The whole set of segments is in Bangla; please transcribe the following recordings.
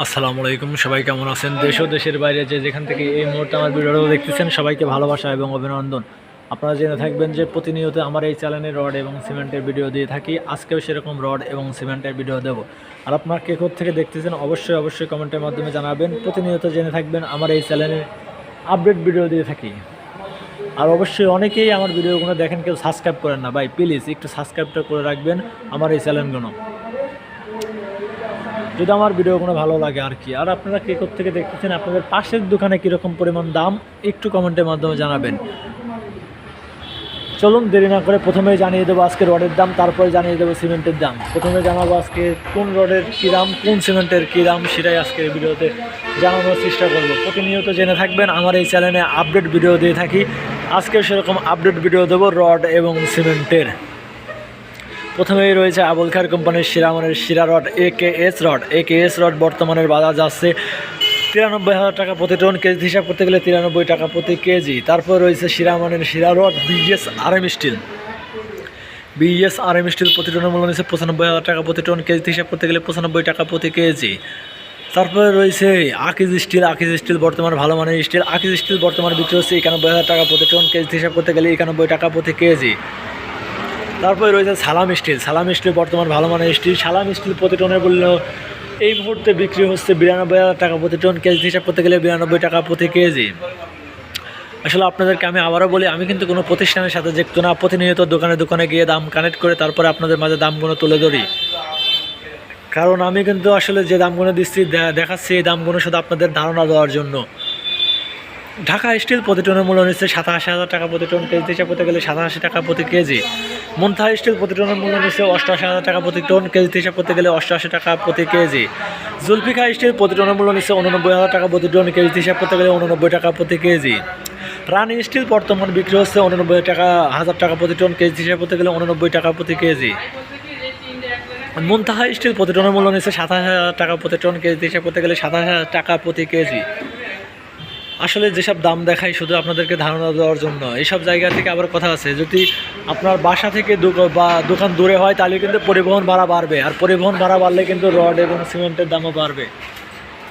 আসসালামু আলাইকুম। সবাই কেমন আছেন? দেশ ও দেশের বাইরে যে যেখান থেকে এই মুহূর্তে আমার ভিডিওটা দেখতেছেন সবাইকে ভালোবাসা এবং অভিনন্দন। আপনারা জেনে থাকবেন যে প্রতিনিয়ত আমার এই চ্যানেলে রড এবং সিমেন্টের ভিডিও দিয়ে থাকি। আজকেও সেরকম রড এবং সিমেন্টের ভিডিও দেব। আর আপনারা কে থেকে দেখতেছেন অবশ্যই কমেন্টের মাধ্যমে জানাবেন। প্রতিনিয়ত জেনে থাকবেন আমার এই চ্যানেলে আপডেট ভিডিও দিয়ে থাকি। আর অবশ্যই অনেকেই আমার ভিডিওগুলো দেখেন, কেউ সাবস্ক্রাইব করেন না। ভাই প্লিজ একটু সাবস্ক্রাইবটা করে রাখবেন আমার এই চ্যানেলগুলো, যদি আমার ভিডিওগুলো ভালো লাগে আর কি। আর আপনারা কে থেকে দেখতেছেন, আপনাদের পাশের দোকানে কীরকম পরিমাণ দাম একটু কমেন্টের মাধ্যমে জানাবেন। চলুন দেরি না করে প্রথমেই জানিয়ে দেবো আজকে রডের দাম, তারপরে জানিয়ে দেবো সিমেন্টের দাম। প্রথমে জানাবো আজকে কোন রডের কী দাম, কোন সিমেন্টের কী দাম, সেটাই আজকের ভিডিওতে জানানোর চেষ্টা করব। প্রতিনিয়ত জেনে থাকবেন আমার এই চ্যানেলে আপডেট ভিডিও দিয়ে থাকি। আজকেও সেরকম আপডেট ভিডিও দেবো রড এবং সিমেন্টের। প্রথমেই রয়েছে আবুল খায়ের কোম্পানির শিরামানের শিরা রড একেএস রড বর্তমানের বাজার যাচ্ছে 93,000 টাকা প্রতি টন। কেজি হিসাব করতে গেলে 93 টাকা প্রতি কেজি। তারপর রয়েছে শিরামানের শিরা রড বিএস আরএম স্টিল প্রতি টনের মূল্য নিচ্ছে 95,000 টাকা প্রতি টন। কেজি হিসাব করতে গেলে 95 টাকা প্রতি কেজি। তারপরে রয়েছে আকিজ স্টিল বর্তমান ভালো মানের স্টিল। আকিজ স্টিল বর্তমানে বিক্রি হচ্ছে 91,000 টাকা প্রতি টন। কেজি হিসাব করতে গেলে 91 টাকা প্রতি কেজি। তারপরে রয়েছে সালাম স্টিল বর্তমান ভালো মানের স্টিল। সালাম স্টিল প্রতি টনের মূল্য এই মুহূর্তে বিক্রি হচ্ছে 92,000 টাকা প্রতি টন। কেজি হিসাব করতে গেলে 92 টাকা প্রতি কেজি। আসলে আপনাদেরকে আমি আবারও বলি, আমি কিন্তু কোনো প্রতিষ্ঠানের সাথে যুক্ত না। প্রতিনিয়ত দোকানে গিয়ে দাম কানেক্ট করে তারপরে আপনাদের মাঝে দামগুলো তুলে ধরি। কারণ আমি কিন্তু আসলে যে দামগুলো দিচ্ছি দেখাচ্ছি, এই দামগুলো শুধু আপনাদের ধারণা দেওয়ার জন্য। ঢাকা স্টিল প্রতি টনের মূল্য নিচ্ছে 87,000 টাকা প্রতি টন। কেজি হিসাব করতে গেলে 87 টাকা প্রতি কেজি। মুনথা স্টিল প্রতি টনের মূল্য নিচ্ছে 88,000 টাকা প্রতি টন। কেজি হিসাব করতে গেলে 88 টাকা প্রতি কেজি। জুলফিকা স্টিল প্রতি টনের মূল্য নিচ্ছে 89,000 টাকা প্রতি টন। কেজি হিসাব করতে গেলে 89 টাকা প্রতি কেজি। রানি স্টিল বর্তমান বিক্রি হচ্ছে 89,000 টাকা প্রতি টন। কেজি হিসাব করতে গেলে 89 টাকা প্রতি কেজি। মুনতাহা স্টিল প্রতি টনের মূল্য নিচ্ছে 27,000 টাকা প্রতি টন। কেজি হিসাব করতে গেলে 27,000 টাকা প্রতি কেজি। আসলে যেসব দাম দেখাই শুধু আপনাদেরকে ধারণা দেওয়ার জন্য। এইসব জায়গা থেকে আবার কথা আছে, যদি আপনার বাসা থেকে দোকান দূরে হয় তাহলে কিন্তু পরিবহন ভাড়া বাড়বে। আর পরিবহন ভাড়া বাড়লে কিন্তু রড এবং সিমেন্টের দামও বাড়বে।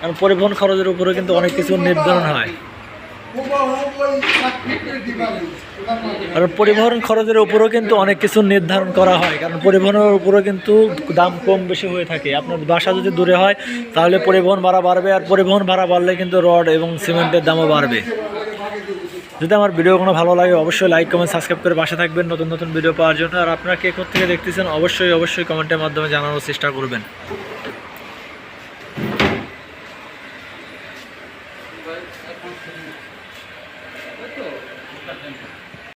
কারণ পরিবহন খরচের উপরে কিন্তু অনেক কিছু নির্ধারণ হয়। আর পরিবহন খরচের উপরেও কিন্তু অনেক কিছু নির্ধারণ করা হয়, কারণ পরিবহনের উপরেও কিন্তু দাম কম বেশি হয়ে থাকে। আপনার বাসা যদি দূরে হয় তাহলে পরিবহন ভাড়া বাড়বে, আর পরিবহন ভাড়া বাড়লে কিন্তু রড এবং সিমেন্টের দামও বাড়বে। যদি আমার ভিডিও কোনো ভালো লাগে অবশ্যই লাইক কমেন্ট সাবস্ক্রাইব করে পাশে থাকবেন নতুন ভিডিও পাওয়ার জন্য। আর আপনারা কে থেকে দেখতেছেন অবশ্যই কমেন্টের মাধ্যমে জানানোর চেষ্টা করবেন।